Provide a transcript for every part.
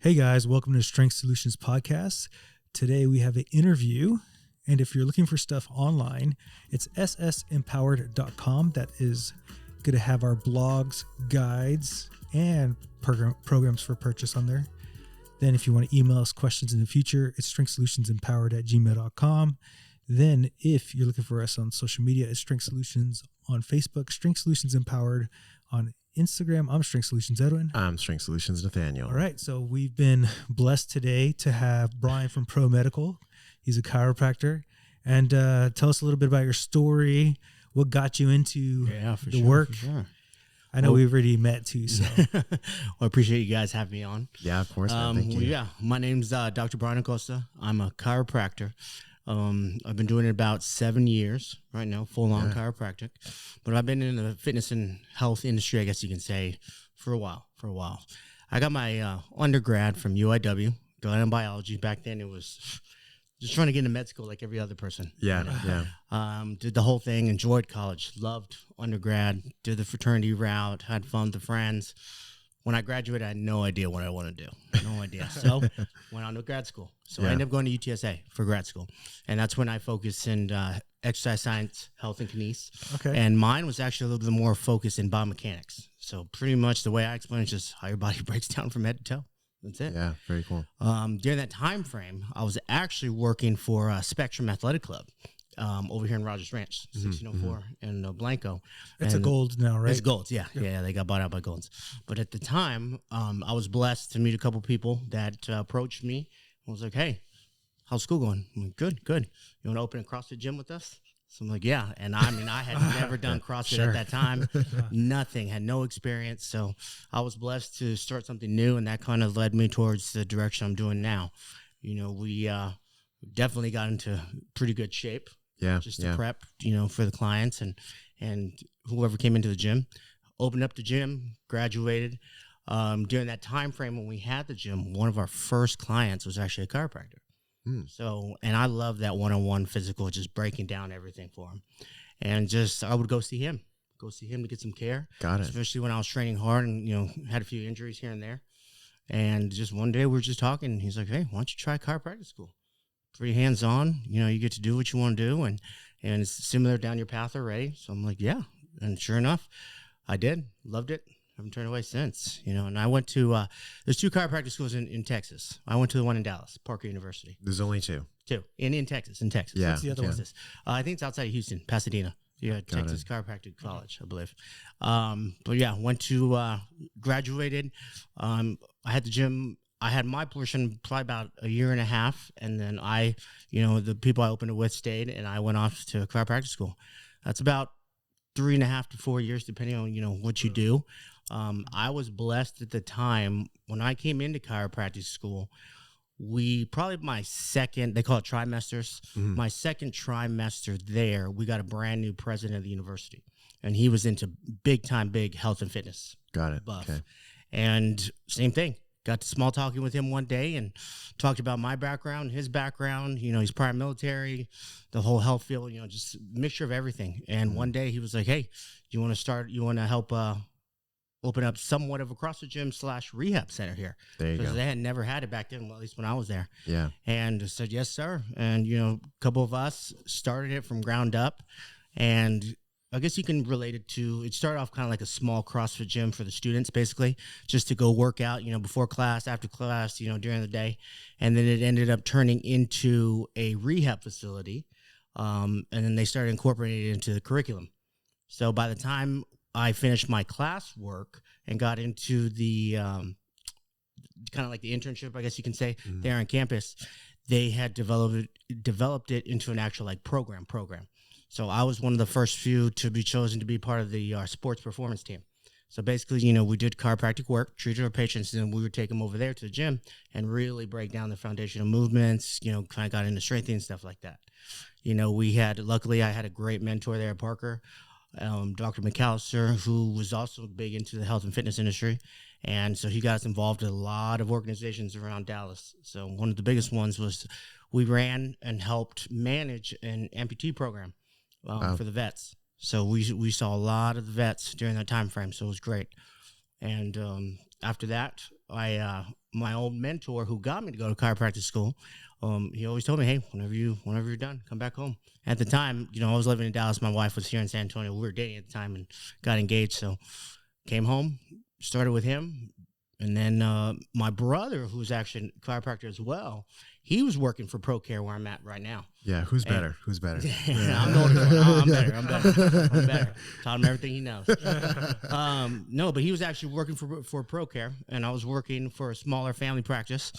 Hey guys, welcome to Strength Solutions Podcast. Today we have an interview, and if you're looking for stuff online, it's ssempowered.com. That is going to have our blogs, guides, and programs for purchase on there. Then if you want to email us questions in the future, it's strengthsolutionsempowered@gmail.com. Then if you're looking for us on social media, it's Strength Solutions on Facebook, Strength Solutions Empowered on Instagram. I'm Strength Solutions Edwin. I'm Strength Solutions Nathaniel. All right, so we've been blessed today to have Bryan from Pro Medical. He's a chiropractor. And tell us a little bit about your story, what got you into the work. For sure. I know we've already met too, so. Well, I appreciate you guys having me on. Yeah, of course, man. Thank you. Yeah, my name's Dr. Bryan Acosta. I'm a chiropractor. I've been doing it about 7 years right now, full-on chiropractic. But I've been in the fitness and health industry, I guess you can say, for a while. I got my undergrad from UIW, got in biology. Back then, it was just trying to get into med school like every other person. Yeah. Did the whole thing, enjoyed college, loved undergrad, did the fraternity route, had fun with the friends. When I graduated, I had no idea what I want to do. No idea. So went on to grad school. So I ended up going to UTSA for grad school. And that's when I focused in exercise science, health, and kinesics. Okay. And mine was actually a little bit more focused in biomechanics. So pretty much the way I explain it is just how your body breaks down from head to toe. That's it. Yeah, very cool. During that time frame, I was actually working for Spectrum Athletic Club over here in Rogers Ranch, 1604 in Blanco. It's a Gold now, right? It's Gold, yeah. They got bought out by Golds. But at the time, I was blessed to meet a couple people that approached me. I was like, hey, how's school going? I'm like, good. You want to open a CrossFit gym with us? So I'm like, yeah. And I mean, I had never done CrossFit at that time. Nothing, had no experience. So I was blessed to start something new, and that kind of led me towards the direction I'm doing now. You know, we definitely got into pretty good shape. Yeah. Just to prep, for the clients and whoever came into the gym. Opened up the gym, graduated. During that time frame when we had the gym, one of our first clients was actually a chiropractor. So, and I love that one-on-one physical, just breaking down everything for him. And I would go see him to get some care. Got it. Especially when I was training hard and, had a few injuries here and there. And just one day we were just talking, and he's like, hey, why don't you try chiropractic school? Pretty hands-on, you get to do what you want to do, and it's similar down your path already. So I'm like, yeah. And sure enough, I did. Loved it. Haven't turned away since, And I went to, there's 2 chiropractic schools in Texas. I went to the one in Dallas, Parker University. There's only 2. In Texas. Yeah. What's the other one? I think it's outside of Houston, Pasadena. Yeah, Texas Chiropractic College, I believe. But yeah, went to, graduated. I had the gym. I had my portion probably about a year and a half, and then the people I opened it with stayed, and I went off to chiropractic school. That's about 3.5 to 4 years, depending on, what you do. I was blessed at the time when I came into chiropractic school. They call it trimesters. My second trimester there, we got a brand new president of the university, and he was into big health and fitness. Got it. Buff. Okay. And same thing. Got to small talking with him one day and talked about my background, his background. He's prior military, the whole health field, just a mixture of everything. And one day he was like, hey, you want to help open up somewhat of a CrossFit gym / rehab center here? There you go. Because they had never had it back then, well, at least when I was there. Yeah. And I said, yes, sir. And, a couple of us started it from ground up. And I guess you can relate it started off kind of like a small CrossFit gym for the students, basically, just to go work out, before class, after class, during the day. And then it ended up turning into a rehab facility. And then they started incorporating it into the curriculum. So by the time I finished my class work and got into the kind of like the internship, I guess you can say, there on campus, they had developed it into an actual like program. So I was one of the first few to be chosen to be part of the sports performance team. So basically, we did chiropractic work, treated our patients, and then we would take them over there to the gym and really break down the foundational movements, kind of got into strengthening and stuff like that. Luckily I had a great mentor there at Parker, Dr. McAllister, who was also big into the health and fitness industry. And so he got us involved in a lot of organizations around Dallas. So one of the biggest ones was we ran and helped manage an amputee program. For the vets. So we saw a lot of the vets during that time frame, so it was great. And after that, my old mentor who got me to go to chiropractic school, he always told me, hey, whenever you're done, come back home. At the time, I was living in Dallas. My wife was here in San Antonio. We were dating at the time and got engaged. So came home, started with him. And then my brother, who's actually a chiropractor as well, he was working for ProCare where I'm at right now. Yeah, who's better? Who's better? I'm the older one. I'm better. Taught him everything he knows. No, but he was actually working for ProCare, and I was working for a smaller family practice.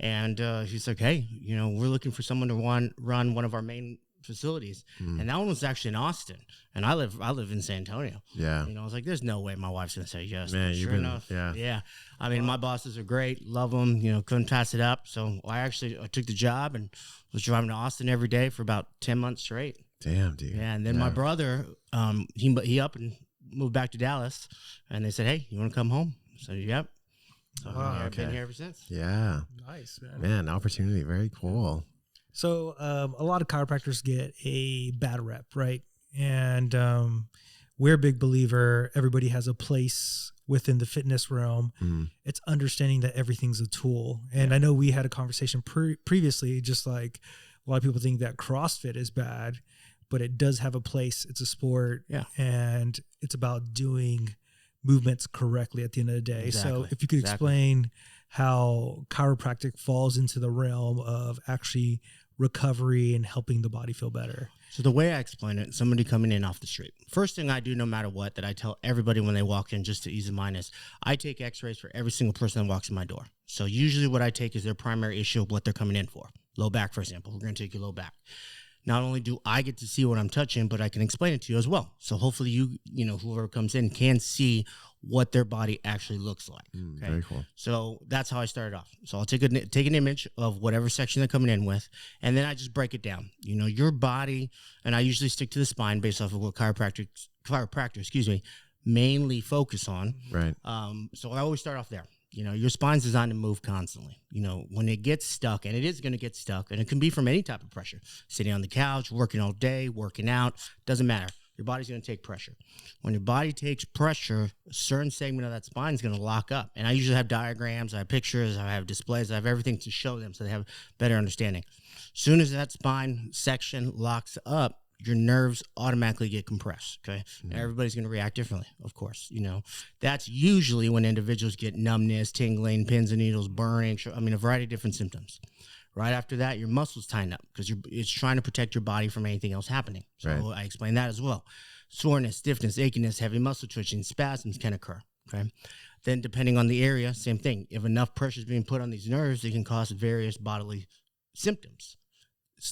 And he's like, hey, we're looking for someone to run one of our main facilities. And that one was actually in Austin. And I live in San Antonio. Yeah. I was like, there's no way my wife's going to say yes. Man, sure enough. Yeah. I mean, my bosses are great. Love them. Couldn't pass it up. So I took the job and was driving to Austin every day for about 10 months straight. Damn, dude. Yeah. And then my brother, he up and moved back to Dallas. And they said, hey, you want to come home? So, yep. So I've been here ever since. Yeah. Nice, man. Man, opportunity. Very cool. So a lot of chiropractors get a bad rep, right? And we're a big believer. Everybody has a place within the fitness realm. It's understanding that everything's a tool. And I know we had a conversation previously, just like a lot of people think that CrossFit is bad, but it does have a place. It's a sport. Yeah. And it's about doing movements correctly at the end of the day. Exactly. So if you could explain how chiropractic falls into the realm of actually recovery and helping the body feel better. So the way I explain it, somebody coming in off the street, first thing I do, no matter what, that I tell everybody when they walk in, just to ease of mind, is I take x-rays for every single person that walks in my door. So usually what I take is their primary issue of what they're coming in for. Low back, for example. We're going to take your low back. Not only do I get to see what I'm touching, but I can explain it to you as well. So hopefully whoever comes in can see what their body actually looks like. Okay? Very cool. So that's how I started off. So I'll take an image of whatever section they're coming in with, and then I just break it down. Your body, and I usually stick to the spine based off of what chiropractor, mainly focus on. Right. So I always start off there. Your spine's designed to move constantly. When it gets stuck, and it is going to get stuck, and it can be from any type of pressure, sitting on the couch, working all day, working out, doesn't matter. Your body's going to take pressure. When your body takes pressure, a certain segment of that spine is going to lock up. And I usually have diagrams, I have pictures, I have displays, I have everything to show them so they have better understanding. As soon as that spine section locks up, your nerves automatically get compressed, okay? Now everybody's going to react differently, of course. That's usually when individuals get numbness, tingling, pins and needles, burning, a variety of different symptoms. Right after that, your muscles tighten up because it's trying to protect your body from anything else happening. So I explain that as well. Soreness, stiffness, achiness, heavy muscle twitching, spasms can occur, okay? Then depending on the area, same thing. If enough pressure is being put on these nerves, it can cause various bodily symptoms.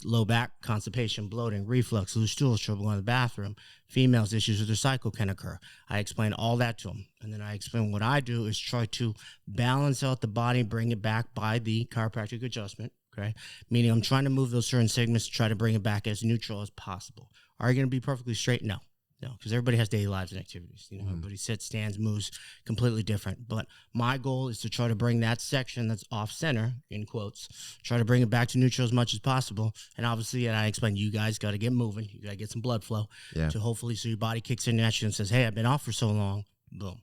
Low back, constipation, bloating, reflux, loose stools, trouble going to the bathroom. Females, issues with their cycle can occur. I explain all that to them. And then I explain what I do is try to balance out the body, bring it back by the chiropractic adjustment. Okay, meaning I'm trying to move those certain segments to try to bring it back as neutral as possible. Are you going to be perfectly straight? No, because everybody has daily lives and activities. Everybody sits, stands, moves completely different. But my goal is to try to bring that section that's off center, in quotes, try to bring it back to neutral as much as possible. And obviously, and I explain, you guys got to get moving. You got to get some blood flow to hopefully so your body kicks in naturally and says, hey, I've been off for so long. Boom.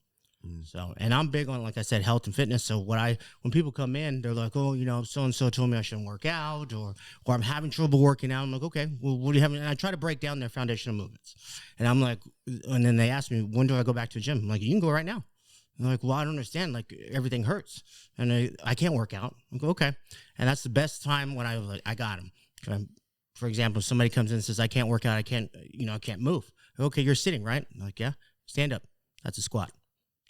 So, and I'm big on, like I said, health and fitness. So when people come in, they're like, oh, so-and-so told me I shouldn't work out or I'm having trouble working out. I'm like, okay, well, what do you have? And I try to break down their foundational movements. And I'm like, and then they ask me, when do I go back to the gym? I'm like, you can go right now. And they're like, well, I don't understand. Like everything hurts and I can't work out. I'm like, okay. And that's the best time when I got them. For example, if somebody comes in and says, I can't work out. I can't move. Okay. You're sitting, right? I'm like, yeah, stand up. That's a squat.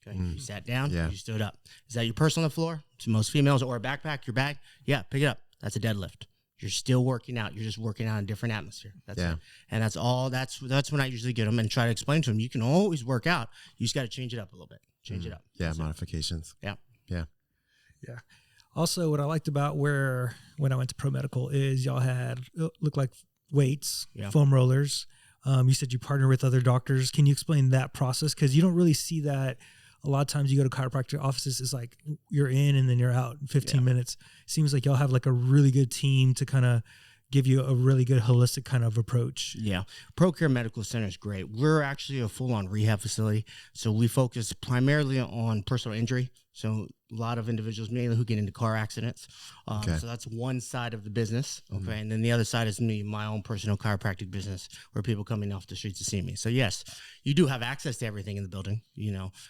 Okay, you sat down, you stood up. Is that your purse on the floor? To most females, or a backpack, your bag? Yeah, pick it up. That's a deadlift. You're still working out. You're just working out in a different atmosphere. That's it. And that's all. That's when I usually get them and try to explain to them, you can always work out. You just got to change it up a little bit. Change it up. Yeah, modifications. Yeah. Also, what I liked about when I went to Pro Medical is y'all had, looked like weights, foam rollers. You said you partner with other doctors. Can you explain that process? Because you don't really see that. A lot of times you go to chiropractic offices, it's like you're in and then you're out in 15 minutes. Seems like y'all have like a really good team to kind of give you a really good holistic kind of approach. Yeah. ProCare Medical Center is great. We're actually a full-on rehab facility. So we focus primarily on personal injury. So a lot of individuals, mainly who get into car accidents. Okay. So that's one side of the business. Okay. And then the other side is me, my own personal chiropractic business, where people coming off the streets to see me. So yes, you do have access to everything in the building.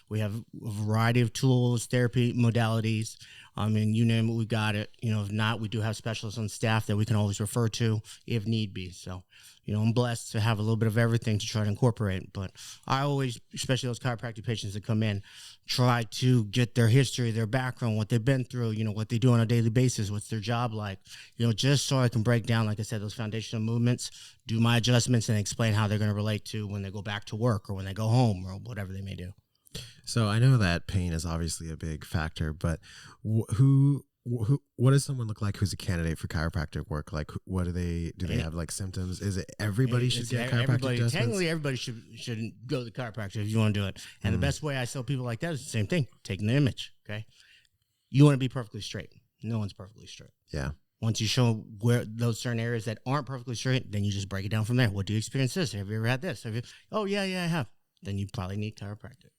We have a variety of tools, therapy modalities. I mean, you name it, we got it. If not, we do have specialists on staff that we can always refer to if need be. So, I'm blessed to have a little bit of everything to try to incorporate. But I always, especially those chiropractic patients that come in, try to get their history, their background, what they've been through, what they do on a daily basis, what's their job like, just so I can break down, like I said, those foundational movements, do my adjustments, and explain how they're going to relate to when they go back to work or when they go home or whatever they may do. So I know that pain is obviously a big factor, but what does someone look like who's a candidate for chiropractic work? Like, what do they have like symptoms? Is it everybody should get chiropractic adjustments? Technically, everybody should go to the chiropractor if you want to do it. And the best way I tell people like that is the same thing: taking the image. Okay, you want to be perfectly straight. No one's perfectly straight. Yeah. Once you show where those certain areas that aren't perfectly straight, then you just break it down from there. What do you experience this? Have you ever had this? Oh yeah, I have. Then you probably need chiropractic.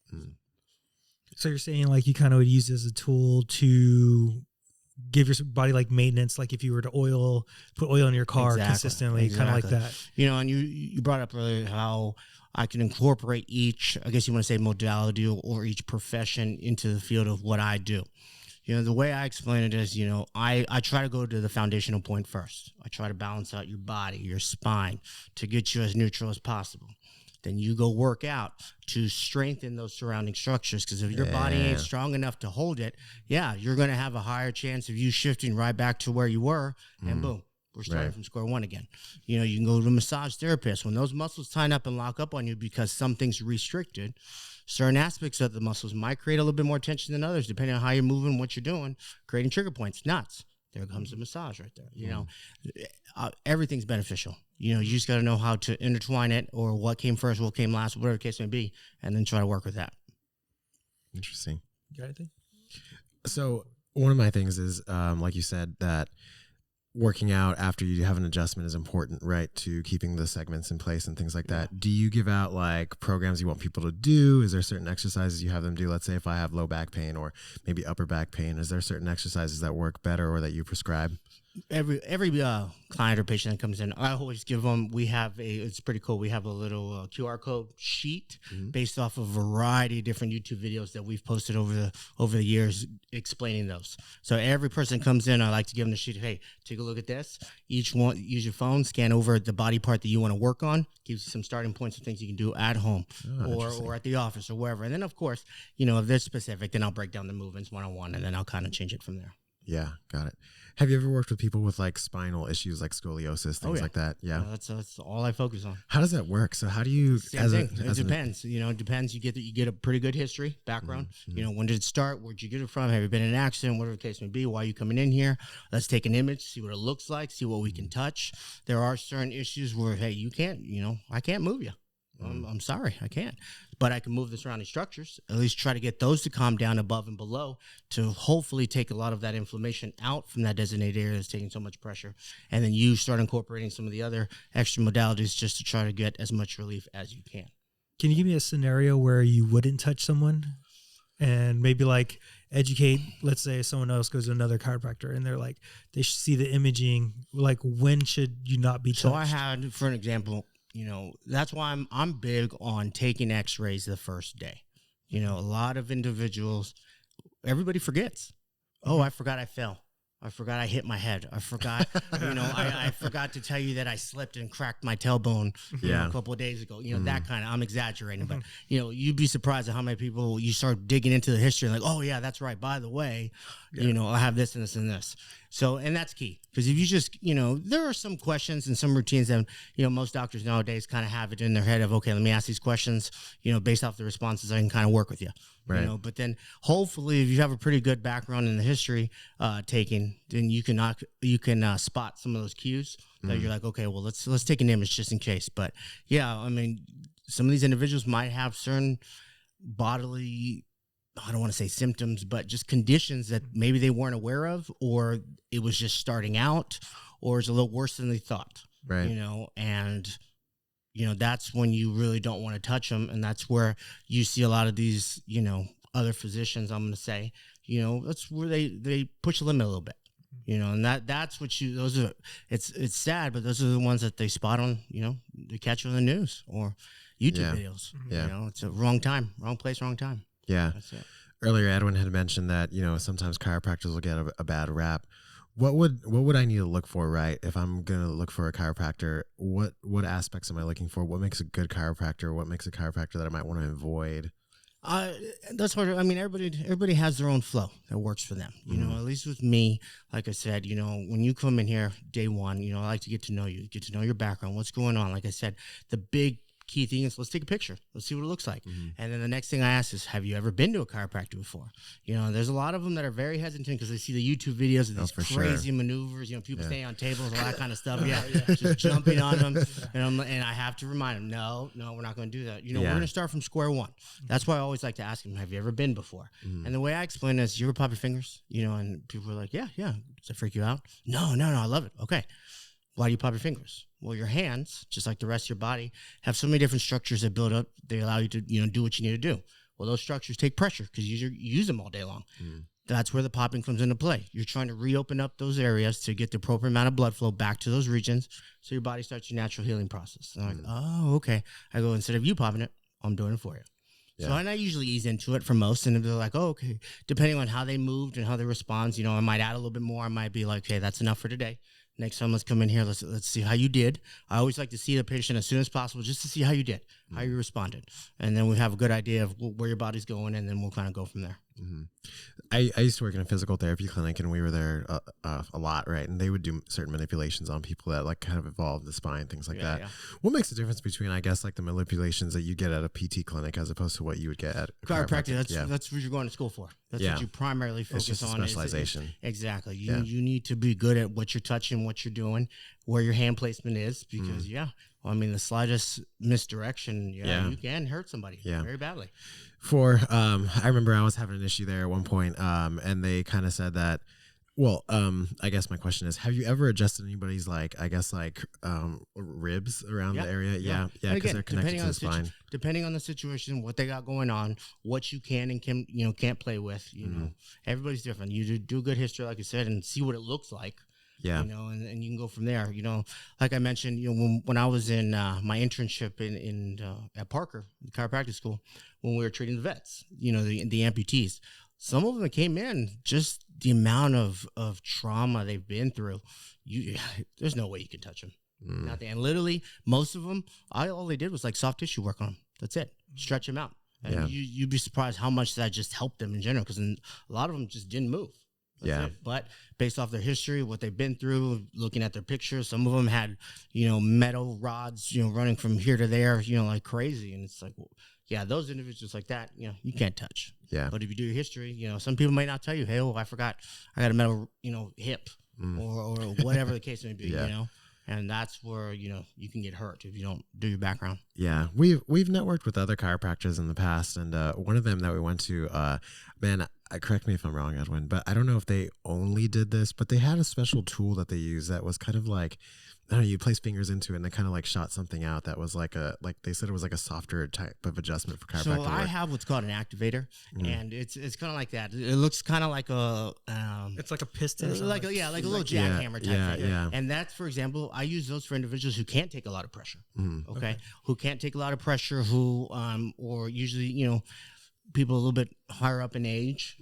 So you're saying like you kind of would use it as a tool to give your body like maintenance, like if you were to put oil in your car consistently, kind of like that. And you brought up earlier how I can incorporate each, I guess you want to say modality or each profession into the field of what I do. The way I explain it is, I try to go to the foundational point first. I try to balance out your body, your spine, to get you as neutral as possible. Then you go work out to strengthen those surrounding structures. Because if your body ain't strong enough to hold it, you're going to have a higher chance of you shifting right back to where you were. And boom, we're starting from square one again. You can go to a massage therapist. When those muscles tighten up and lock up on you because something's restricted, certain aspects of the muscles might create a little bit more tension than others, depending on how you're moving, what you're doing, creating trigger points. Nuts. There comes a massage right there. Everything's beneficial. You just got to know how to intertwine it, or what came first, what came last, whatever the case may be, and then try to work with that. Interesting. Got anything? So one of my things is, like you said, that working out after you have an adjustment is important, right? To keeping the segments in place and things like that. Do you give out like programs you want people to do? Is there certain exercises you have them do? Let's say if I have low back pain or maybe upper back pain, is there certain exercises that work better or that you prescribe? Every client or patient that comes in, I always give them, it's pretty cool. We have a little QR code sheet based off of a variety of different YouTube videos that we've posted over the years explaining those. So every person comes in, I like to give them the sheet. Hey, take a look at this. Each one, use your phone, scan over the body part that you want to work on, gives you some starting points of things you can do at home or at the office or wherever. And then of course, if they're specific, then I'll break down the movements one-on-one, and then I'll kind of change it from there. Yeah, got it. Have you ever worked with people with like spinal issues, like scoliosis, things like that? Yeah, that's all I focus on. How does that work? So how do you? It depends. It depends. You get a pretty good history, background. When did it start? Where'd you get it from? Have you been in an accident? Whatever the case may be. Why are you coming in here? Let's take an image, see what it looks like, see what we can touch. There are certain issues where you can't. I can't move you. I'm sorry, I can't. But I can move the surrounding structures, at least try to get those to calm down above and below to hopefully take a lot of that inflammation out from that designated area that's taking so much pressure. And then you start incorporating some of the other extra modalities just to try to get as much relief as you can. Can you give me a scenario where you wouldn't touch someone and maybe like educate, let's say someone else goes to another chiropractor and they're like, they see the imaging, like when should you not be touched? So I had, for an example, that's why I'm big on taking x-rays the first day. A lot of individuals, everybody forgets. Oh, I forgot I fell. I forgot I hit my head. I forgot, I forgot to tell you that I slipped and cracked my tailbone a couple of days ago. That kind of, I'm exaggerating, but you'd be surprised at how many people you start digging into the history and like, oh yeah, that's right. By the way, I have this and this and this. So, and that's key. Because if you just, there are some questions and some routines that, most doctors nowadays kind of have it in their head of, okay, let me ask these questions, based off the responses, I can kind of work with you. Right. But then hopefully if you have a pretty good background in the history taking, then you can spot some of those cues that you're like, okay, well, let's take an image just in case. But yeah, I mean, some of these individuals might have certain bodily, I don't want to say symptoms, but just conditions that maybe they weren't aware of, or it was just starting out, or is a little worse than they thought. Right. And that's when you really don't want to touch them. And that's where you see a lot of these, other physicians, I'm going to say, that's where they push the limit a little bit, and that's what it's sad, but those are the ones that they spot on, they catch on the news or YouTube videos. Yeah. It's a wrong time, wrong place, wrong time. Yeah. That's it. Earlier, Edwin had mentioned that, sometimes chiropractors will get a bad rap. What would I need to look for, right? If I'm going to look for a chiropractor, what aspects am I looking for? What makes a good chiropractor? What makes a chiropractor that I might want to avoid? That's hard. I mean, everybody has their own flow that works for them. At least with me, like I said, when you come in here day one, I like to get to know you, get to know your background, what's going on. Like I said, the big key thing is let's take a picture. Let's see what it looks like. And then the next thing I ask is, have you ever been to a chiropractor before? There's a lot of them that are very hesitant because they see the YouTube videos of these crazy maneuvers, people staying on tables, all that kind of stuff. Just jumping on them. And I have to remind them, no, we're not going to do that. We're going to start from square one. That's why I always like to ask them, have you ever been before? And the way I explain this, you ever pop your fingers? And people are like, yeah. Does that freak you out? No, I love it. Okay. Why do you pop your fingers? Well, your hands, just like the rest of your body, have so many different structures that build up. They allow you to, do what you need to do. Well, those structures take pressure because you use them all day long. That's where the popping comes into play. You're trying to reopen up those areas to get the appropriate amount of blood flow back to those regions so your body starts your natural healing process. And I'm like, oh, okay. I go, instead of you popping it, I'm doing it for you. Yeah. So and I usually ease into it for most, and they're like, oh, okay. Depending on how they moved and how they respond, I might add a little bit more. I might be like, okay, that's enough for today. Next time, let's come in here. Let's see how you did. I always like to see the patient as soon as possible just to see how you did, how you responded. And then we have a good idea of where your body's going, and then we'll kind of go from there. I used to work in a physical therapy clinic, and we were there a lot, right? And they would do certain manipulations on people that like kind of involve the spine, things like that. Yeah. What makes the difference between, I guess, like the manipulations that you get at a PT clinic as opposed to what you would get at a chiropractic? That's what you're going to school for. That's what you primarily focus it's just on. Specialization. Exactly. You need to be good at what you're touching, what you're doing, where your hand placement is, because the slightest misdirection, you can hurt somebody very badly. I remember I was having an issue there at one point, and they kind of said that, I guess my question is, have you ever adjusted anybody's ribs around the area? Yeah. Because they're connected to the spine. Depending on the situation, what they got going on, what you can and can't play with, everybody's different. You do a good history, like I said, and see what it looks like. Yeah. And you can go from there. Like I mentioned, when I was in my internship at Parker, the chiropractic school, when we were treating the vets, the amputees, some of them came in, just the amount of trauma they've been through, there's no way you can touch them. Nothing. And literally, most of them, all they did was like soft tissue work on them. That's it. Stretch them out. And you'd be surprised how much that just helped them in general, because a lot of them just didn't move. That's it. But based off their history, what they've been through, looking at their pictures, some of them had, metal rods, running from here to there, like crazy. And it's like, those individuals like that, you can't touch. Yeah. But if you do your history, some people might not tell you, hey, I forgot I got a metal, hip or whatever the case may be, And that's where, you can get hurt if you don't do your background. Yeah. We've networked with other chiropractors in the past, and one of them that we went to, correct me if I'm wrong, Edwin, but I don't know if they only did this, but they had a special tool that they used that was kind of like, I don't know, you place fingers into it and they kind of like shot something out that was like they said it was like a softer type of adjustment for chiropractic. So I have what's called an activator, and it's kind of like that. It looks kind of like it's like a piston, like a little jackhammer type thing. Yeah. And that's, for example, I use those for individuals who can't take a lot of pressure. Okay, who can't take a lot of pressure, who or usually people a little bit higher up in age,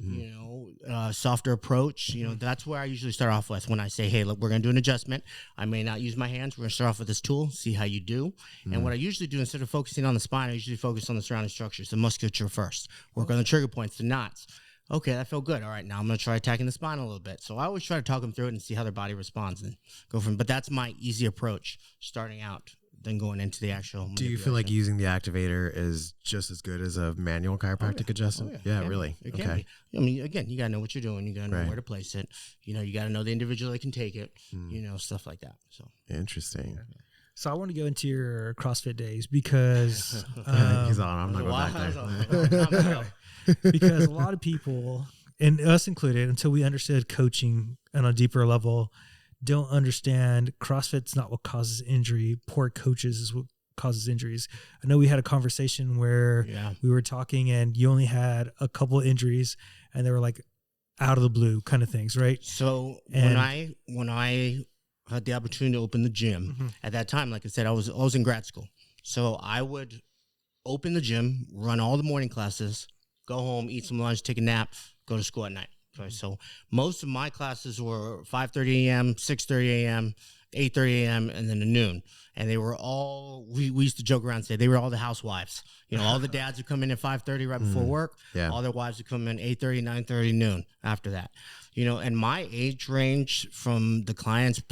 softer approach, that's where I usually start off with when I say, hey, look, we're going to do an adjustment. I may not use my hands. We're going to start off with this tool, see how you do. And what I usually do, instead of focusing on the spine, I usually focus on the surrounding structures, the musculature first, work on the trigger points, the knots. Okay, that felt good. All right, now I'm going to try attacking the spine a little bit. So I always try to talk them through it and see how their body responds and go from, but that's my easy approach starting out than going into the actual. Do you feel like using the activator is just as good as a manual chiropractic adjustment? Yeah, really. It can be. I mean, again, you got to know what you're doing. You got to know where to place it. You got to know the individual that can take it, stuff like that. So interesting. So I want to go into your CrossFit days because he's on. I'm not going back there. Because a lot of people, and us included, until we understood coaching on a deeper level, don't understand CrossFit's not what causes injury. Poor coaches is what causes injuries. I know we had a conversation where we were talking and you only had a couple of injuries and they were like out of the blue kind of things, right? So And when I had the opportunity to open the gym at that time, like I said, I was in grad school. So I would open the gym, run all the morning classes, go home, eat some lunch, take a nap, go to school at night. Okay, so most of my classes were 5:30 a.m., 6:30 a.m., 8:30 a.m., and then to noon. And they were all, we used to joke around and say they were all the housewives. You know, all the dads would come in at 5:30 right before work. Yeah. All their wives would come in 8:30, 9:30, noon after that. You know, and my age range from the clients,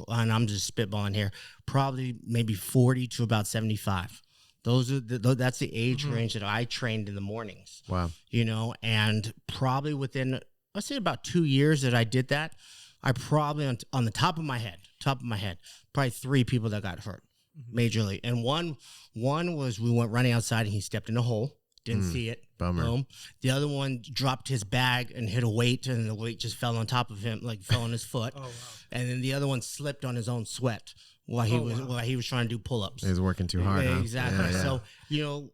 and I'm just spitballing here, probably maybe 40 to about 75. Those are that's the age range that I trained in the mornings. Wow. You know, and probably within, let's say about 2 years that I did that, I probably on the top of my head, probably 3 people that got hurt majorly. And one was we went running outside and he stepped in a hole, didn't see it. Bummer. Boom. The other one dropped his bag and hit a weight and the weight just fell on top of him, like fell on his foot. oh wow. And then the other one slipped on his own sweat while he was trying to do pull-ups. He was working too hard. Yeah, huh? exactly. Yeah. So, you know,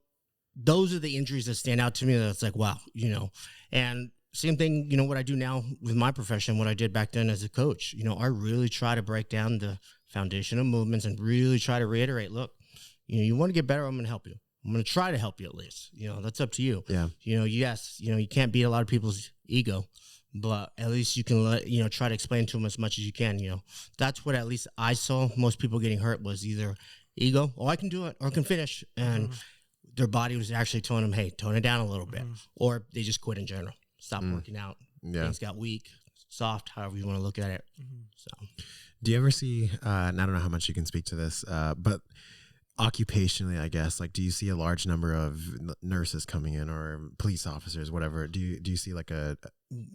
those are the injuries that stand out to me. That's like, wow, you know. And same thing, you know, what I do now with my profession, what I did back then as a coach. You know, I really try to break down the foundational movements and really try to reiterate, look, you know, you want to get better, I'm going to help you. I'm going to try to help you at least. You know, that's up to you. Yeah. You know, yes, you know, you can't beat a lot of people's ego, but at least you can try to explain to them as much as you can. You know, that's what at least I saw most people getting hurt was either ego, oh, I can do it, or I can finish. And their body was actually telling them, hey, tone it down a little bit. Or they just quit in general. Stop working out. Yeah. Things got weak, soft, however you want to look at it. So, Do you ever see, and I don't know how much you can speak to this, but occupationally, I guess, like, do you see a large number of nurses coming in or police officers, whatever? Do you see like a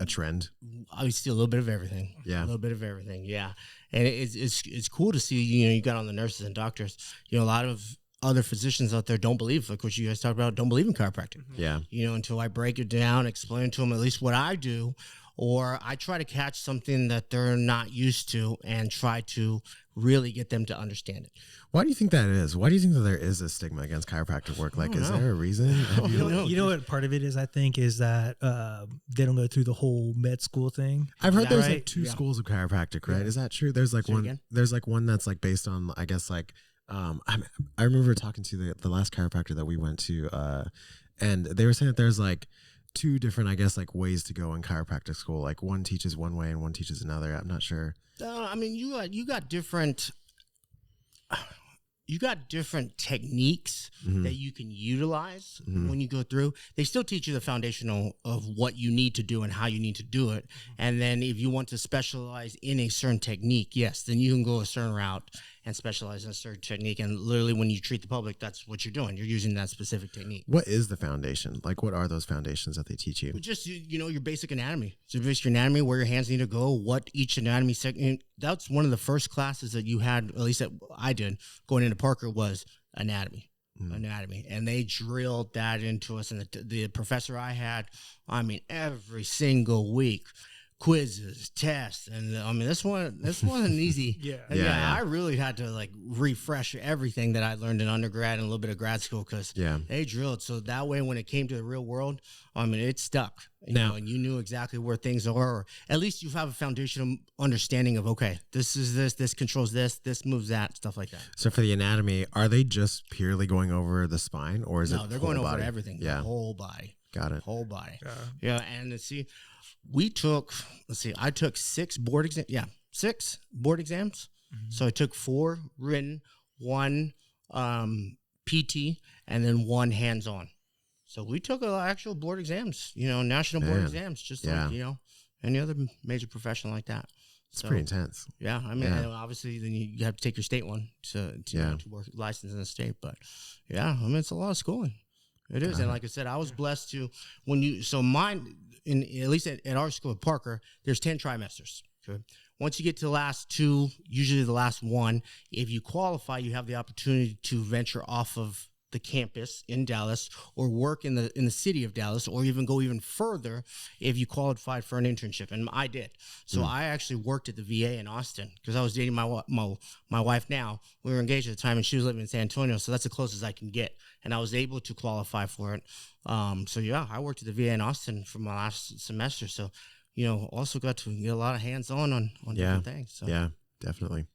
trend? I see a little bit of everything. Yeah. A little bit of everything. Yeah. And it's cool to see, you know, you got on the nurses and doctors, you know, a lot of other physicians out there don't believe, like what you guys talked about, don't believe in chiropractic. Yeah. You know, until I break it down, explain to them at least what I do, or I try to catch something that they're not used to and try to really get them to understand it. Why do you think that is? Why do you think that there is a stigma against chiropractic work? Like, is there a reason? You know what part of it is, I think, is that they don't go through the whole med school thing. I've heard there's right? like 2 schools of chiropractic, right? Is that true? There's like one that's like based on, I guess, like, I remember talking to the last chiropractor that we went to, and they were saying that there's like 2 different, I guess, like ways to go in chiropractic school. Like one teaches one way and one teaches another. I'm not sure. I mean, you got different techniques that you can utilize when you go through. They still teach you the foundational of what you need to do and how you need to do it. And then if you want to specialize in a certain technique, yes, then you can go a certain route and specialize in a certain technique. And literally when you treat the public, that's what you're doing. You're using that specific technique. What is the foundation? Like, what are those foundations that they teach you? Just, you know, your basic anatomy. So basic anatomy, where your hands need to go, what each anatomy segment. That's one of the first classes that you had, at least that I did, going into Parker, was anatomy. And they drilled that into us. And the professor I had, I mean, every single week, quizzes, tests, and I mean this wasn't easy. Yeah. I really had to like refresh everything that I learned in undergrad and a little bit of grad school because they drilled. So that way, when it came to the real world, I mean, it stuck. You know, and you knew exactly where things are, or at least you have a foundational understanding of, okay, this is this controls this moves that, stuff like that. So for the anatomy, are they just purely going over the spine, or is it? No, they're going over everything. Yeah, the whole body. Got it. Whole body. Yeah, and see. I took 6 board exams. Yeah, 6 board exams. So I took 4 written, 1 PT, and then 1 hands-on. So we took actual board exams, you know, national board exams, just like, you know, any other major profession like that. It's pretty intense. Yeah, I mean, and obviously then you have to take your state one to work license in the state. But yeah, I mean, it's a lot of schooling. It is. And like I said, I was blessed to mine, at least at our school at Parker, there's 10 trimesters. Okay. Once you get to the last 2, usually the last 1, if you qualify, you have the opportunity to venture off of the campus in Dallas or work in the city of Dallas, or even go even further if you qualified for an internship. And I did. So I actually worked at the VA in Austin because I was dating my wife now. We were engaged at the time, and she was living in San Antonio. So that's the closest I can get. And I was able to qualify for it. So yeah, I worked at the VA in Austin for my last semester. So, also got to get a lot of hands-on different things. So. Yeah, definitely.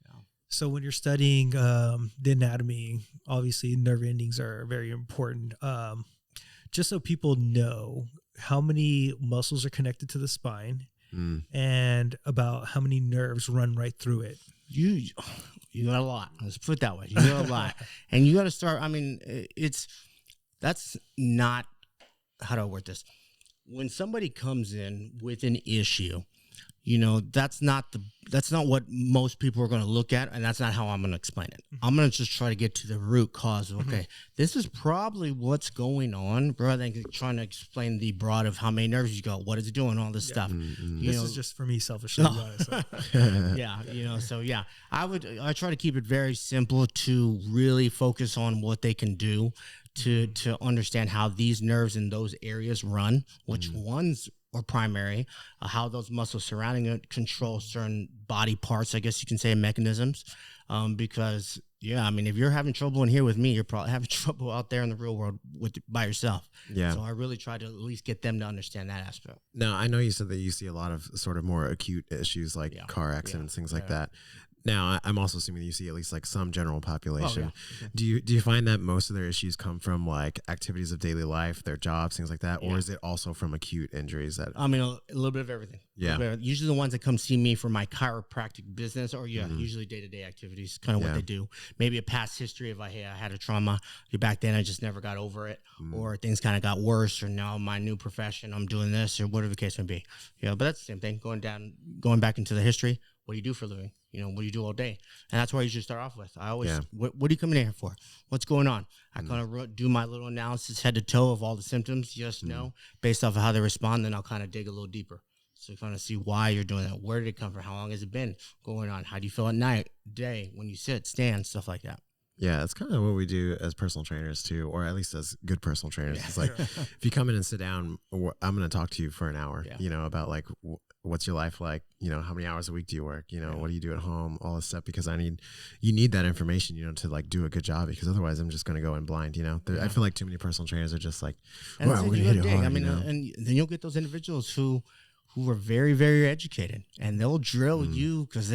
So when you're studying the anatomy, obviously nerve endings are very important. Just so people know how many muscles are connected to the spine and about how many nerves run right through it. You got a lot. Let's put it that way. You got a lot. And you got to start, that's not, how do I word this? When somebody comes in with an issue, that's not what most people are going to look at, and that's not how I'm going to explain it. I'm going to just try to get to the root cause of, okay, this is probably what's going on, rather than trying to explain the broad of how many nerves you got, what is it doing, all this stuff. This is just for me, selfishly. Yeah. I try to keep it very simple to really focus on what they can do to understand how these nerves in those areas run, which ones are primary, how those muscles surrounding it control certain body parts, I guess you can say, mechanisms. Because if you're having trouble in here with me, you're probably having trouble out there in the real world by yourself. Yeah. So I really try to at least get them to understand that aspect. Now, I know you said that you see a lot of sort of more acute issues like car accidents, things like that. Now, I'm also assuming that you see at least like some general population. Do you find that most of their issues come from like activities of daily life, their jobs, things like that, or is it also from acute injuries? That a little bit of everything. Yeah. Usually the ones that come see me for my chiropractic business, or usually day-to-day activities, kind of what they do. Maybe a past history of I had a trauma. Back then I just never got over it, or things kind of got worse, or now my new profession, I'm doing this, or whatever the case may be. But that's the same thing. Going back into the history. What do you do for a living? What do you do all day? And that's where you should start off with. I always, what are you coming in here for? What's going on? I kind of do my little analysis head to toe of all the symptoms, based off of how they respond. Then I'll kind of dig a little deeper. So kind of see why you're doing that. Where did it come from? How long has it been going on? How do you feel at night, day, when you sit, stand, stuff like that. Yeah, that's kind of what we do as personal trainers too, or at least as good personal trainers. It's like, if you come in and sit down, I'm going to talk to you for an hour, about like, what's your life like? How many hours a week do you work? What do you do at home? All this stuff, because you need that information, to like do a good job, because otherwise I'm just going to go in blind, I feel like too many personal trainers are just like, we're going to hit it hard, and then you'll get those individuals who are very, very educated, and they'll drill you because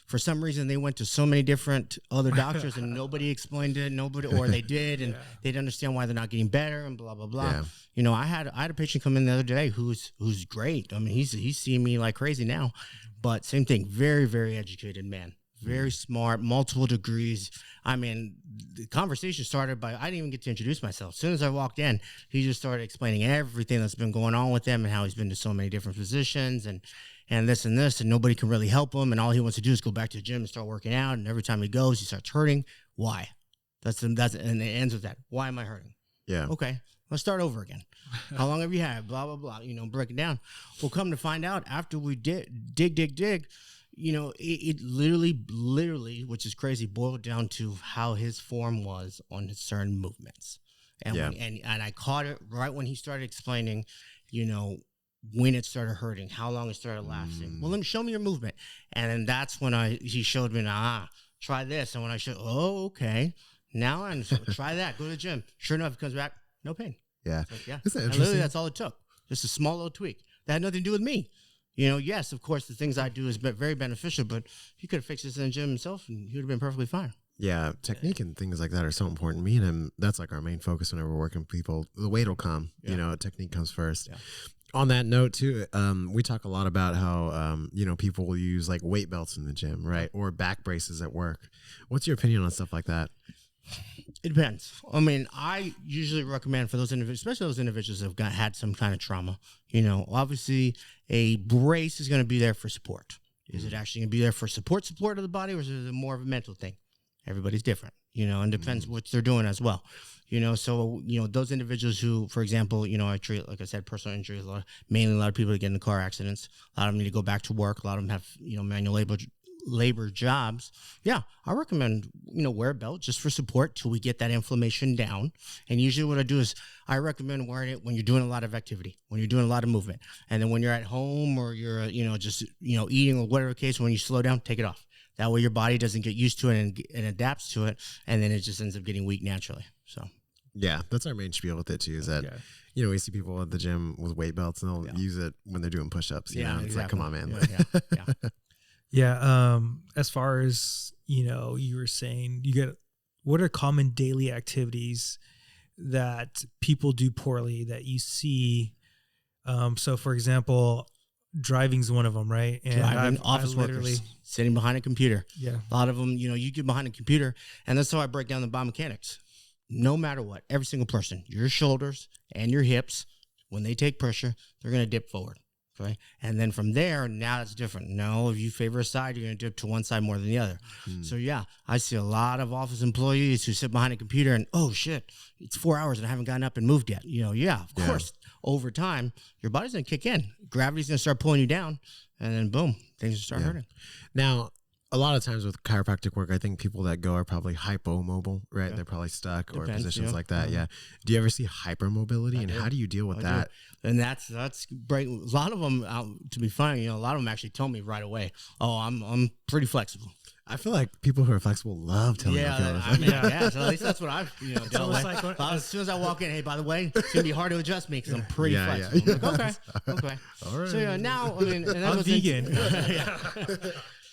for some reason they went to so many different other doctors and nobody explained it, or they did, and they didn't understand why they're not getting better and blah blah blah. I had a patient come in the other day who's great. He's seeing me like crazy now, but same thing, very, very educated man, very smart, multiple degrees. The conversation started by, I didn't even get to introduce myself. As soon as I walked in, he just started explaining everything that's been going on with him and how he's been to so many different physicians and this and this, and nobody can really help him. And all he wants to do is go back to the gym and start working out. And every time he goes, he starts hurting. Why? And it ends with that. Why am I hurting? Yeah. Okay. Let's start over again. How long have you had? Blah, blah, blah. Break it down. We'll come to find out after we dig, it literally, which is crazy, boiled down to how his form was on certain movements. And and I caught it right when he started explaining, when it started hurting, how long it started lasting. Well, let me show me your movement. And then that's when he showed me, try this. And when I showed, okay, now I understand. Try that. Go to the gym. Sure enough, it comes back, no pain. Yeah. Like, Isn't that interesting? Literally, that's all it took. Just a small little tweak. That had nothing to do with me. Yes, of course, the things I do is very beneficial, but he could have fixed this in the gym himself and he would have been perfectly fine. Yeah, technique and things like that are so important. Me and him, that's like our main focus whenever we're working with people. The weight will come, technique comes first. Yeah. On that note too, we talk a lot about how, people will use like weight belts in the gym, right? Or back braces at work. What's your opinion on stuff like that? It depends. I usually recommend for those individuals, especially those individuals who have had some kind of trauma, obviously a brace is going to be there for support. Is it actually going to be there for support of the body, or is it more of a mental thing? Everybody's different, and depends what they're doing as well. So, those individuals who, for example, I treat, like I said, personal injuries, mainly a lot of people that get into car accidents. A lot of them need to go back to work. A lot of them have, manual labor jobs, yeah, I recommend, wear a belt just for support till we get that inflammation down. And usually what I do is I recommend wearing it when you're doing a lot of activity, when you're doing a lot of movement. And then when you're at home or you're, just, eating or whatever case, when you slow down, take it off. That way your body doesn't get used to it and adapts to it. And then it just ends up getting weak naturally. So. Yeah, that's our main spiel with it too, is that, we see people at the gym with weight belts and they'll use it when they're doing push-ups. You know? It's exactly. like, come on, man. Yeah. As far as, you were saying, what are common daily activities that people do poorly that you see? So for example, driving's one of them, right? And driving, office workers, sitting behind a computer. Yeah. A lot of them, you get behind a computer, and that's how I break down the biomechanics. No matter what, every single person, your shoulders and your hips, when they take pressure, they're going to dip forward. Okay. And then from there, now it's different. No, if you favor a side, you're going to dip to one side more than the other. So yeah, I see a lot of office employees who sit behind a computer and, oh shit, it's 4 hours and I haven't gotten up and moved yet. Of course, over time, your body's going to kick in. Gravity's going to start pulling you down, and then boom, things start hurting. Now, a lot of times with chiropractic work, I think people that go are probably hypomobile, right? They're probably stuck or positions like that. Yeah. Do you ever see hypermobility, and how do you deal with that? And that's great. A lot of them, to be funny, a lot of them actually tell me right away, "Oh, I'm pretty flexible." I feel like people who are flexible love telling so at least that's what I've dealt with. Like as soon as I walk in, hey, by the way, it's gonna be hard to adjust me because I'm pretty flexible. I'm like, okay. All right. So now, and I'm vegan.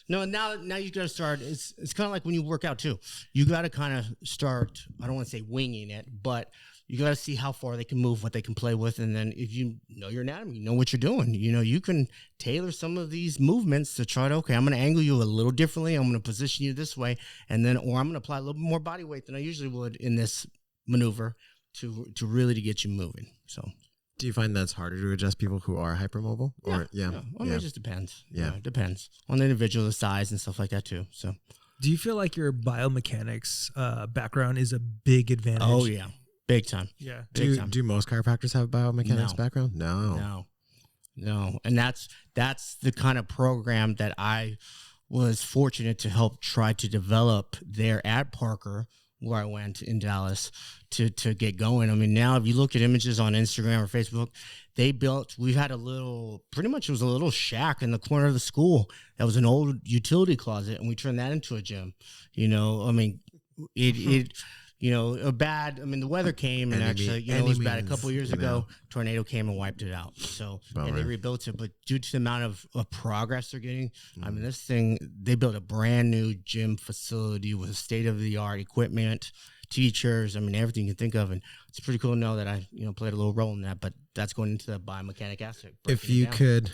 No, now you got to start. It's kind of like when you work out too. You got to kind of start. I don't want to say winging it, but you got to see how far they can move, what they can play with, and then if you know your anatomy, you know what you're doing. You can tailor some of these movements to try to. Okay, I'm going to angle you a little differently. I'm going to position you this way, and then or I'm going to apply a little bit more body weight than I usually would in this maneuver to really to get you moving. So. Do you find that's harder to adjust people who are hypermobile? Or It just depends. Yeah, it depends on the individual, the size, and stuff like that too. So, do you feel like your biomechanics background is a big advantage? Oh yeah, big time. Yeah. Do most chiropractors have a biomechanics background? No. And that's the kind of program that I was fortunate to help try to develop there at Parker, where I went in Dallas to get going. I mean, now if you look at images on Instagram or Facebook, we had it was a little shack in the corner of the school that was an old utility closet, and we turned that into a gym. The weather came and it was bad a couple of years ago. Tornado came and wiped it out. So, and they rebuilt it, but due to the amount of progress they're getting, they built a brand new gym facility with state-of-the-art equipment, teachers, everything you can think of. And it's pretty cool to know that I, played a little role in that, but that's going into the biomechanic aspect. If you could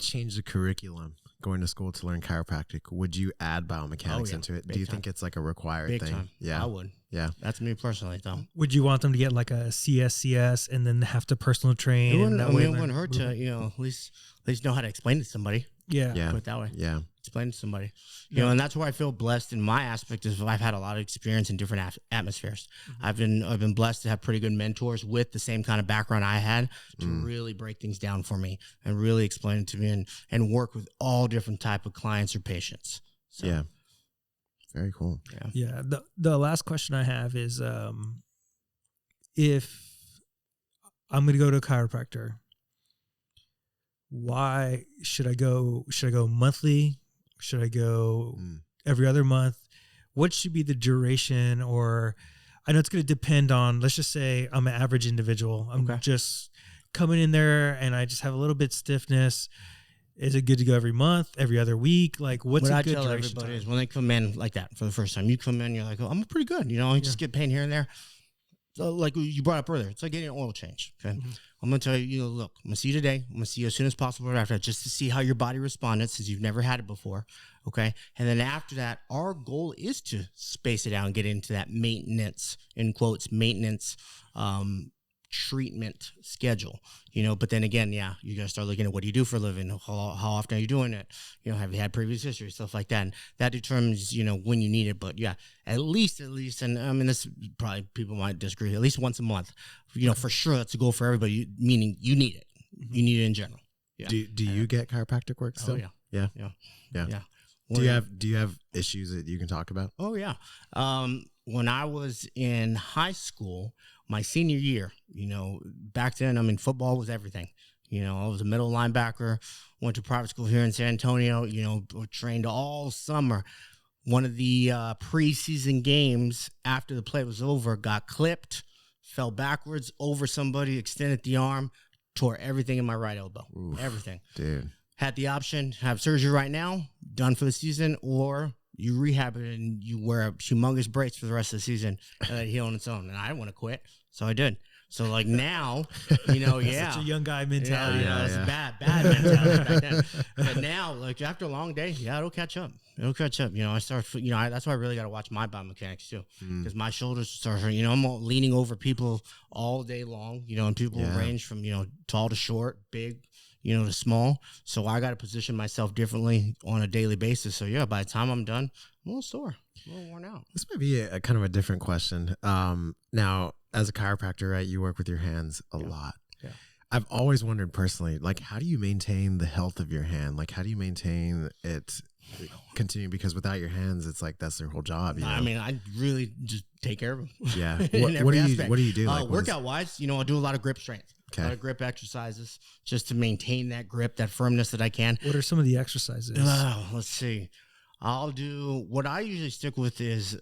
change the curriculum going to school to learn chiropractic, would you add biomechanics into it? Do you think it's like a required thing? Time. Yeah, I would. Yeah, that's me personally, though. Would you want them to get like a CSCS and then have to personal train? It wouldn't hurt to at least know how to explain it to somebody. Yeah. Put it that way. Yeah. Explain to somebody. And that's where I feel blessed in my aspect is I've had a lot of experience in different atmospheres. Mm-hmm. I've been blessed to have pretty good mentors with the same kind of background I had to really break things down for me and really explain it to me and work with all different type of clients or patients. So. Yeah. Very cool. Yeah. The last question I have is if I'm going to go to a chiropractor, why should I go? Should I go monthly? Should I go every other month? What should be the duration? Or I know it's going to depend on, let's just say I'm an average individual. I'm just coming in there and I just have a little bit stiffness. Is it good to go every month, every other week? Like, what's a good duration? What I tell everybody is when they come in like that for the first time, you come in, you're like, oh, I'm pretty good. I just get pain here and there. So like you brought up earlier, it's like getting an oil change. Okay. Mm-hmm. I'm going to tell you, look, I'm going to see you today. I'm going to see you as soon as possible after that, just to see how your body responded since you've never had it before. Okay. And then after that, our goal is to space it out and get into that maintenance, in quotes, treatment schedule, but then again, you got to start looking at what do you do for a living? How often are you doing it? Have you had previous history, stuff like that? And that determines, when you need it. But at least, and this probably people might disagree, at least once a month, for sure that's a goal for everybody, meaning you need it. You need it in general. Yeah. Do you get chiropractic work still? Oh, yeah. 100%. Do you have issues that you can talk about? Oh yeah. When I was in high school, my senior year, back then, football was everything. I was a middle linebacker, went to private school here in San Antonio, trained all summer. One of the preseason games after the play was over, got clipped, fell backwards over somebody, extended the arm, tore everything in my right elbow. Oof, everything. Dude. Had the option, have surgery right now, done for the season, or you rehab it and you wear a humongous brace for the rest of the season and let it heal on its own. And I didn't want to quit, so I did. So like now, yeah. Such a young guy mentality. It's bad mentality back then. But now, like after a long day, it'll catch up. I start, that's why I really got to watch my biomechanics too. Because my shoulders start hurting. I'm leaning over people all day long, and people range from, tall to short, big, to small. So I got to position myself differently on a daily basis. So yeah, by the time I'm done, I'm a little sore, a little worn out. This might be a kind of a different question. Now, as a chiropractor, right, you work with your hands a lot. Yeah. I've always wondered personally, like, how do you maintain the health of your hand? Like, how do you maintain it continue? Because without your hands, it's like that's their whole job. I really just take care of them. Yeah. What do you do? Like, workout wise, I'll do a lot of grip strength. Okay. A lot of grip exercises just to maintain that grip, that firmness that I can. What are some of the exercises? Let's see. I'll do what I usually stick with is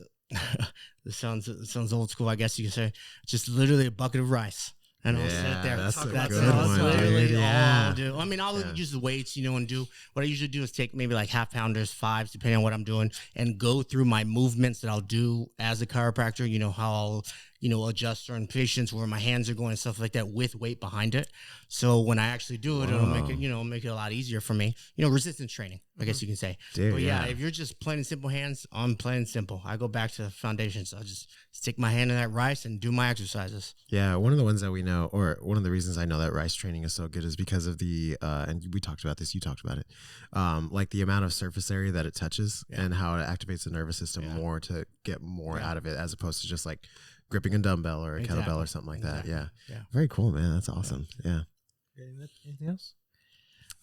this sounds old school, I guess you could say. Just literally a bucket of rice. And I'll sit there. That's literally all I'll do. I'll use the weights, and do what I usually do is take maybe like half pounders, fives, depending on what I'm doing, and go through my movements that I'll do as a chiropractor. How I'll, adjust certain patients where my hands are going and stuff like that with weight behind it. So when I actually do it, it'll make it, make it a lot easier for me. Resistance training, I guess you can say. Dude, but if you're just plain and simple hands, I'm plain and simple. I go back to the foundations. I'll just stick my hand in that rice and do my exercises. Yeah, one of the ones that we know, or one of the reasons I know that rice training is so good is because of the, and we talked about this, you talked about it, like the amount of surface area that it touches and how it activates the nervous system more to get more out of it, as opposed to just like gripping a dumbbell or a kettlebell or something like that. Yeah. Very cool, man. That's awesome. Yeah. Anything else?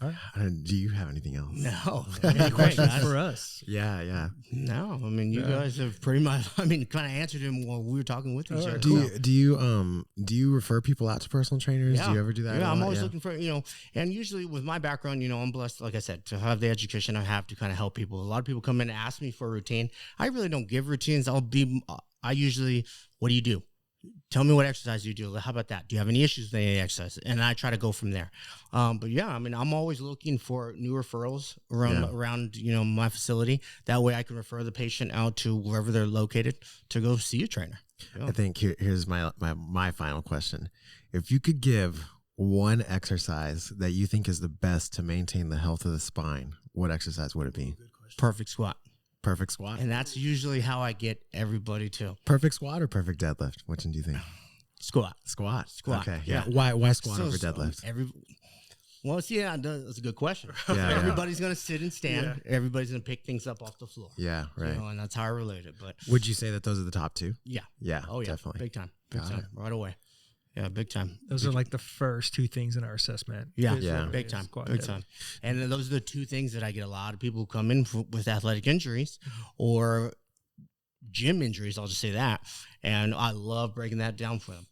All right. Do you have anything else? No. Any questions for us? Yeah. No. You guys have pretty much, kind of answered him while we were talking with each other. Do you refer people out to personal trainers? Yeah. Do you ever do that? Yeah, I'm always looking for, and usually with my background, I'm blessed, like I said, to have the education I have to kind of help people. A lot of people come in and ask me for a routine. I really don't give routines. I usually, what do you do? Tell me what exercise you do. How about that? Do you have any issues with any exercise? And I try to go from there. But yeah, I'm always looking for new referrals around my facility. That way I can refer the patient out to wherever they're located to go see a trainer. Yeah. I think here's my final question. If you could give one exercise that you think is the best to maintain the health of the spine, what exercise would it be? Perfect squat. Perfect squat. And that's usually how I get everybody to. Perfect squat or perfect deadlift? Which one do you think? Squat. Okay. Yeah. Why squat over deadlift? That's a good question. Yeah, Everybody's going to sit and stand. Yeah. Everybody's going to pick things up off the floor. Yeah, right. And that's how I relate it. But would you say that those are the top two? Yeah. Yeah. Oh, yeah. Definitely. Big time. Right away. Yeah, big time. Those are like the first two things in our assessment. Yeah, big time. And those are the two things that I get a lot of people who come in with athletic injuries or gym injuries. I'll just say that. And I love breaking that down for them.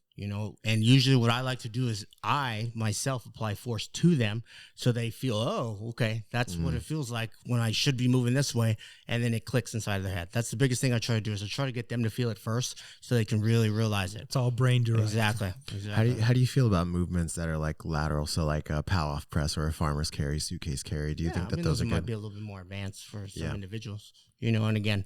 And usually what I like to do is I myself apply force to them so they feel, oh, okay, that's what it feels like when I should be moving this way. And then it clicks inside of their head. That's the biggest thing I try to do is I try to get them to feel it first so they can really realize it. It's all brain direct. Exactly. How do you feel about movements that are like lateral? So like a pow-off press or a farmer's carry, suitcase carry. Do you think that those are good? Might be a little bit more advanced for some individuals. And again,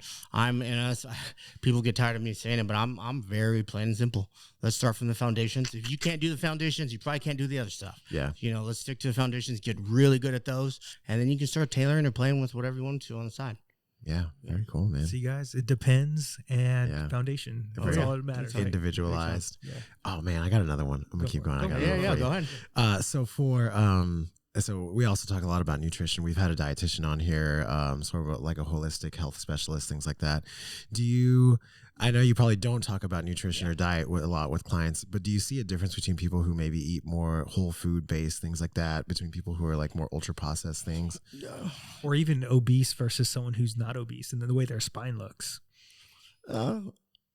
people get tired of me saying it, but I'm very plain and simple. Let's start from the foundations. If you can't do the foundations, you probably can't do the other stuff. Yeah. Let's stick to the foundations, get really good at those, and then you can start tailoring or playing with whatever you want to on the side. Yeah. Very cool, man. See, guys, it depends and foundation. That's all that matters. Individualized. Yeah. Oh man, I got another one. I'm gonna keep going. Go ahead. So we also talk a lot about nutrition. We've had a dietitian on here, sort of like a holistic health specialist, things like that. Do you, I know you probably don't talk about nutrition or diet a lot with clients, but do you see a difference between people who maybe eat more whole food based things like that, between people who are like more ultra processed things, or even obese versus someone who's not obese, and then the way their spine looks?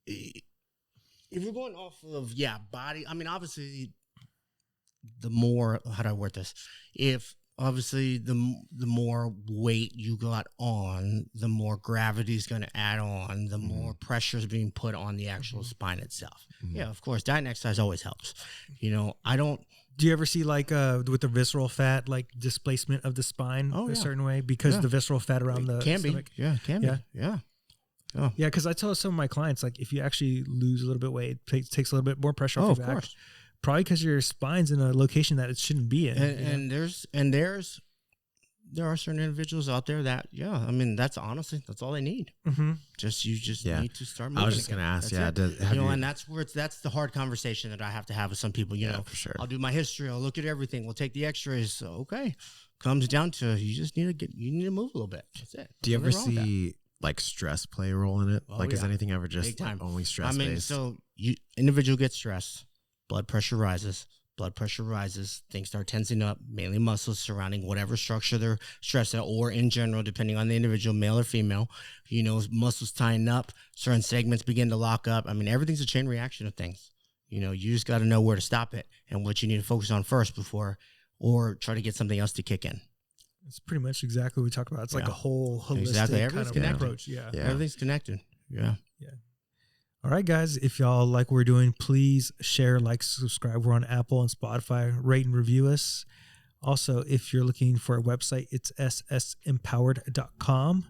If you're going off of body, I mean, obviously, the more, how do I word this? If obviously the more weight you got on, the more gravity is going to add on, the more pressure is being put on the actual spine itself. Yeah, of course, diet and exercise always helps. You know, I don't. Do you ever see like with the visceral fat, like displacement of the spine a certain way because the visceral fat around the stomach? Can be. Yeah. Oh. Yeah, because I tell some of my clients, like, if you actually lose a little bit of weight, it takes a little bit more pressure off your back. Course. Probably because your spine's in a location that it shouldn't be in. And there are certain individuals out there that, I mean, that's honestly, that's all they need. Mm-hmm. You just need to start moving. I was just going to ask, and that's the hard conversation that I have to have with some people, you know, for sure. I'll do my history. I'll look at everything. We'll take the x-rays. So, okay. Comes down to, you just need to move a little bit. That's it. Do you ever see like stress play a role in it? Oh, like, is anything ever just only stress based? I mean, so individual gets stressed, blood pressure rises, things start tensing up, mainly muscles surrounding whatever structure they're stressed at, or in general, depending on the individual, male or female, you know, muscles tying up, certain segments begin to lock up. I mean, everything's a chain reaction of things. You know, you just got to know where to stop it and what you need to focus on first before, or try to get something else to kick in. It's pretty much exactly what we talk about. It's like a whole holistic Everything's kind of approach. Yeah. Everything's connected. Yeah. All right, guys. If y'all like what we're doing, please share, like, subscribe. We're on Apple and Spotify. Rate and review us. Also, if you're looking for a website, it's ssempowered.com.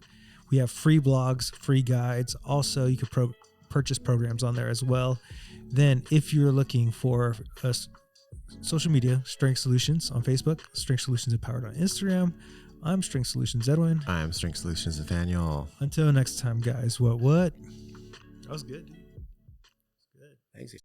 We have free blogs, free guides. Also, you can purchase programs on there as well. Then, if you're looking for social media, Strength Solutions on Facebook, Strength Solutions Empowered on Instagram. I'm Strength Solutions Edwin. I'm Strength Solutions Nathaniel. Until next time, guys. What? That was good. Thanks.